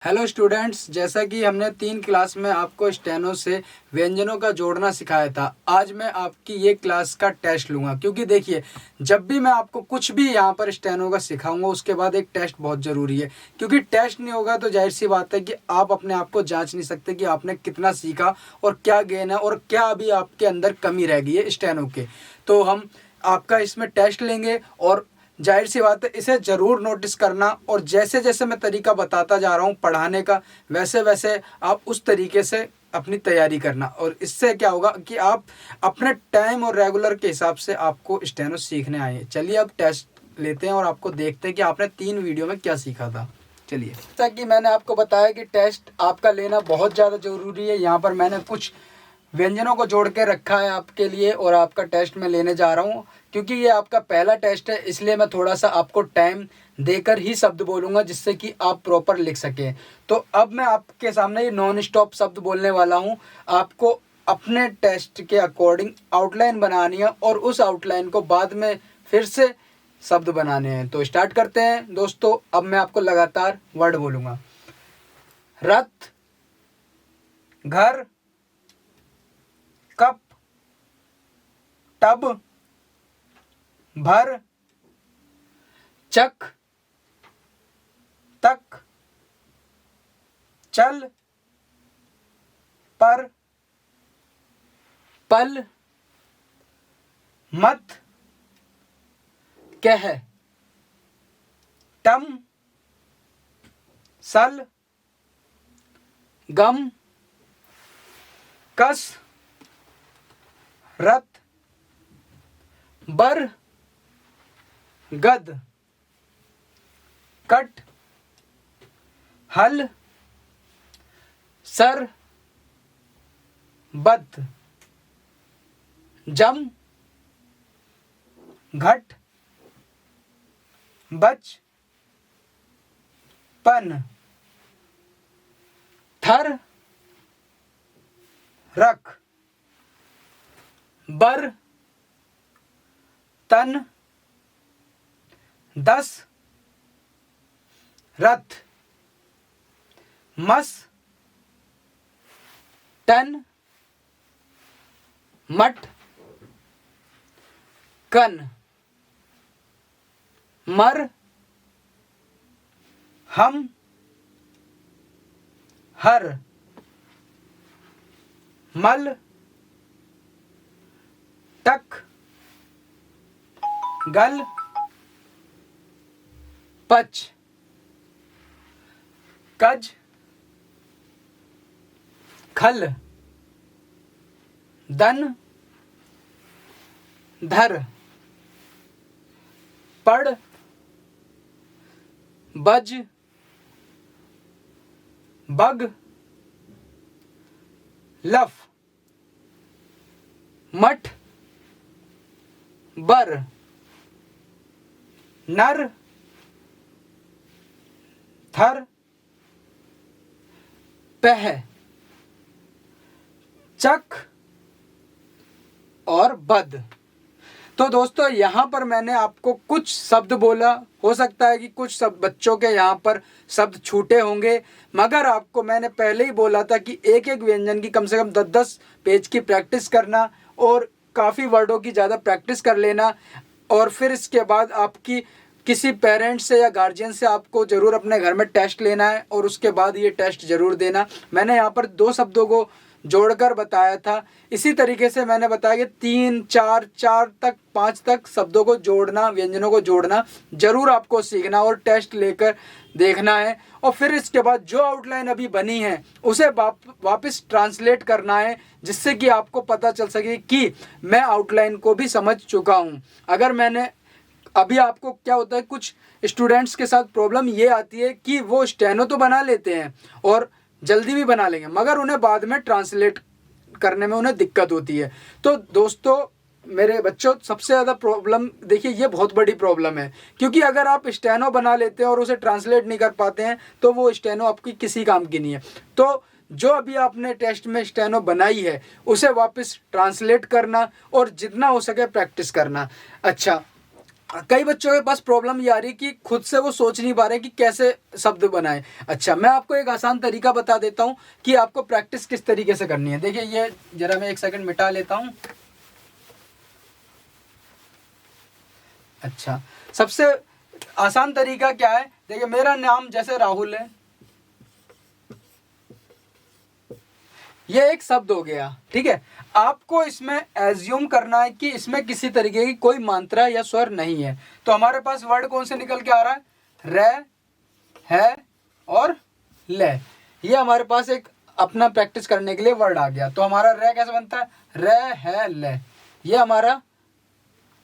Hello students, जैसा कि हमने 3 क्लास में आपको स्टेनो से व्यंजनों का जोड़ना सिखाया था। आज मैं आपकी ये क्लास का टेस्ट लूँगा, क्योंकि देखिए, जब भी मैं आपको कुछ भी यहाँ पर स्टेनो का सिखाऊंगा उसके बाद एक टेस्ट बहुत ज़रूरी है। क्योंकि टेस्ट नहीं होगा तो जाहिर सी बात है कि आप अपने आप को जांच नहीं सकते कि आपने कितना सीखा और क्या गेन है और क्या अभी आपके अंदर कमी रह गई है स्टेनो के। तो हम आपका इसमें टेस्ट लेंगे और जाहिर सी बात है, इसे ज़रूर नोटिस करना और जैसे जैसे मैं तरीका बताता जा रहा हूँ पढ़ाने का, वैसे वैसे आप उस तरीके से अपनी तैयारी करना। और इससे क्या होगा कि आप अपने टाइम और रेगुलर के हिसाब से आपको स्टेनो सीखने आए। चलिए अब टेस्ट लेते हैं और आपको देखते हैं कि आपने 3 वीडियो में क्या सीखा था। चलिए, जैसा कि मैंने आपको बताया कि टेस्ट आपका लेना बहुत ज़्यादा ज़रूरी है। यहाँ पर मैंने कुछ व्यंजनों को जोड़ के रखा है आपके लिए और आपका टेस्ट मैं लेने जा रहा हूँ। क्योंकि ये आपका पहला टेस्ट है, इसलिए मैं थोड़ा सा आपको टाइम देकर ही शब्द बोलूँगा जिससे कि आप प्रॉपर लिख सकें। तो अब मैं आपके सामने ये नॉन स्टॉप शब्द बोलने वाला हूँ। आपको अपने टेस्ट के अकॉर्डिंग आउटलाइन बनानी है और उस आउटलाइन को बाद में फिर से शब्द बनाने हैं। तो स्टार्ट करते हैं दोस्तों। अब मैं आपको लगातार वर्ड बोलूँगा। रथ, घर, कप, टब, भर, चक, तक, चल, पर, पल, मत, कह, टम, सल, गम, कस, रत, बर, गद, कट, हल, सर, बत, जम, घट, बच, पन, थर, रख, बर, तन, दस, रथ, मस, टन, मठ, कन, मर, हम, हर, मल, टक, गल, पच, कज, खल, दन, धर, पड़, बज, बग, लफ, मठ, बर, नर, थर, पह, चक और बद। तो दोस्तों, यहाँ पर मैंने आपको कुछ शब्द बोला, हो सकता है कि कुछ सब बच्चों के यहाँ पर शब्द छूटे होंगे, मगर आपको मैंने पहले ही बोला था कि एक एक व्यंजन की कम से कम 10-10 पेज की प्रैक्टिस करना और काफ़ी वर्डों की ज़्यादा प्रैक्टिस कर लेना। और फिर इसके बाद आपकी किसी पेरेंट्स से या गार्जियन से आपको ज़रूर अपने घर में टेस्ट लेना है और उसके बाद ये टेस्ट ज़रूर देना। मैंने यहाँ पर 2 शब्दों को जोड़कर बताया था। इसी तरीके से मैंने बताया कि 3, 4, 4 तक 5 तक शब्दों को जोड़ना, व्यंजनों को जोड़ना ज़रूर आपको सीखना और टेस्ट लेकर देखना है। और फिर इसके बाद जो आउटलाइन अभी बनी है उसे वापस ट्रांसलेट करना है, जिससे कि आपको पता चल सके कि मैं आउटलाइन को भी समझ चुका हूँ। अगर मैंने अभी आपको क्या होता है, कुछ स्टूडेंट्स के साथ प्रॉब्लम ये आती है कि वो स्टेनो तो बना लेते हैं और जल्दी भी बना लेंगे, मगर उन्हें बाद में ट्रांसलेट करने में उन्हें दिक्कत होती है। तो दोस्तों, मेरे बच्चों, सबसे ज़्यादा प्रॉब्लम देखिए, ये बहुत बड़ी प्रॉब्लम है, क्योंकि अगर आप स्टेनो बना लेते हैं और उसे ट्रांसलेट नहीं कर पाते हैं तो वो स्टेनो आपकी किसी काम की नहीं है। तो जो अभी आपने टेस्ट में स्टेनो बनाई है उसे वापस ट्रांसलेट करना और जितना हो सके प्रैक्टिस करना। अच्छा, कई बच्चों के पास प्रॉब्लम ये आ रही है कि खुद से वो सोच नहीं पा रहे कि कैसे शब्द बनाएं। अच्छा, मैं आपको एक आसान तरीका बता देता हूं कि आपको प्रैक्टिस किस तरीके से करनी है। देखिए, ये जरा मैं 1 सेकंड मिटा लेता हूं। अच्छा, सबसे आसान तरीका क्या है, देखिए मेरा नाम जैसे राहुल है, ये एक शब्द हो गया, ठीक है। आपको इसमें एज्यूम करना है कि इसमें किसी तरीके की कोई मात्रा या स्वर नहीं है। तो हमारे पास वर्ड कौन से निकल के आ रहा है, रे, है और ले। ये हमारे पास एक अपना प्रैक्टिस करने के लिए वर्ड आ गया। तो हमारा रे कैसे बनता है, रे, है, ले। ये हमारा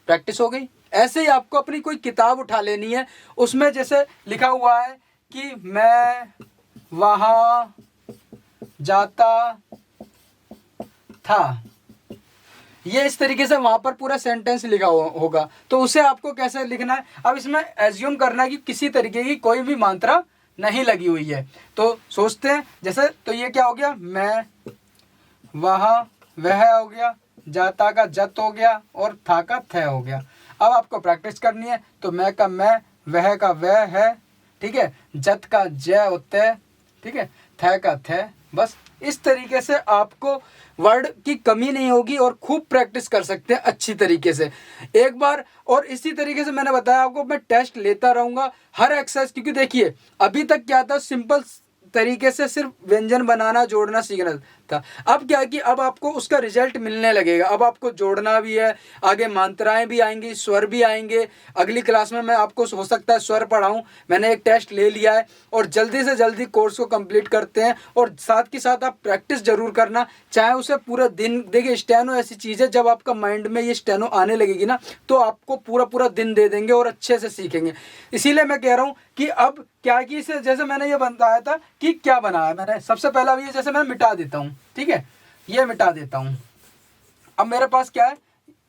प्रैक्टिस हो गई। ऐसे ही आपको अपनी कोई किताब उठा लेनी है, उसमें जैसे लिखा हुआ है कि मैं वहां जाता था, ये इस तरीके से वहां पर पूरा सेंटेंस लिखा होगा। तो उसे आपको कैसे लिखना है, अब इसमें एज्यूम करना है कि किसी तरीके की कोई भी मात्रा नहीं लगी हुई है। तो सोचते हैं जैसे, तो ये क्या हो गया, मैं वहां, वह हो गया, जाता का जत हो गया और था का थ हो गया। अब आपको प्रैक्टिस करनी है। तो मैं का मैं, वह का वह है, ठीक है, जत का ज होता है, ठीक है, थ का थ। बस इस तरीके से आपको वर्ड की कमी नहीं होगी और खूब प्रैक्टिस कर सकते हैं अच्छी तरीके से एक बार। और इसी तरीके से मैंने बताया आपको, मैं टेस्ट लेता रहूँगा हर एक्सरसाइज, क्योंकि देखिए अभी तक क्या था, सिंपल तरीके से सिर्फ व्यंजन बनाना जोड़ना सीखना था। अब क्या है कि अब आपको उसका रिजल्ट मिलने लगेगा। अब आपको जोड़ना भी है, आगे मात्राएं भी आएंगी, स्वर भी आएंगे। अगली क्लास में मैं आपको हो सकता है स्वर पढ़ाऊं। मैंने एक टेस्ट ले लिया है और जल्दी से जल्दी कोर्स को कंप्लीट करते हैं। और साथ के साथ आप प्रैक्टिस जरूर करना, चाहे उसे पूरा दिन। देखिए स्टेनो ऐसी चीज़ है, जब आपका माइंड में ये स्टेनो आने लगेगी ना, तो आपको पूरा पूरा दिन दे देंगे और अच्छे से सीखेंगे। इसीलिए मैं कह रहा हूँ कि अब क्या कि इसे, जैसे मैंने ये बताया था कि क्या बनाया मैंने, सबसे पहला ये जैसे मैं मिटा देता हूँ, ठीक है, ये मिटा देता हूँ। अब मेरे पास क्या है,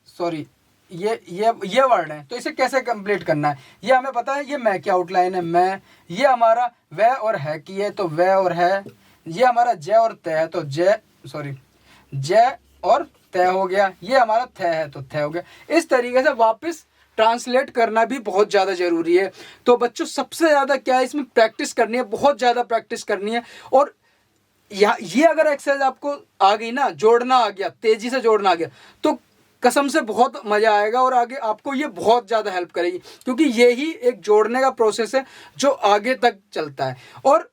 सॉरी, ये वर्ड है। तो इसे कैसे कंप्लीट करना है, ये हमें पता है। ये मैं की आउटलाइन है, मैं, ये हमारा वह और है की है, तो वह और है। ये हमारा ज और तय है, तो ज और तय हो गया। ये हमारा थ है, तो थ हो गया। इस तरीके से वापस ट्रांसलेट करना भी बहुत ज़्यादा ज़रूरी है। तो बच्चों सबसे ज़्यादा क्या है, इसमें प्रैक्टिस करनी है, बहुत ज़्यादा प्रैक्टिस करनी है। और ये अगर एक्सरसाइज आपको आ गई ना, जोड़ना आ गया, तेजी से जोड़ना आ गया, तो कसम से बहुत मज़ा आएगा और आगे आपको ये बहुत ज़्यादा हेल्प करेगी, क्योंकि ये ही एक जोड़ने का प्रोसेस है जो आगे तक चलता है। और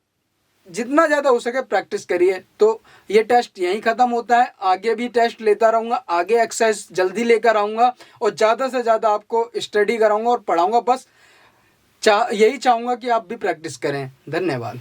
जितना ज़्यादा हो सके प्रैक्टिस करिए। तो ये टेस्ट यहीं ख़त्म होता है, आगे भी टेस्ट लेता रहूँगा, आगे एक्सरसाइज जल्दी लेकर आऊँगा और ज़्यादा से ज़्यादा आपको स्टडी कराऊँगा और पढ़ाऊँगा। बस यही चाहूँगा कि आप भी प्रैक्टिस करें। धन्यवाद।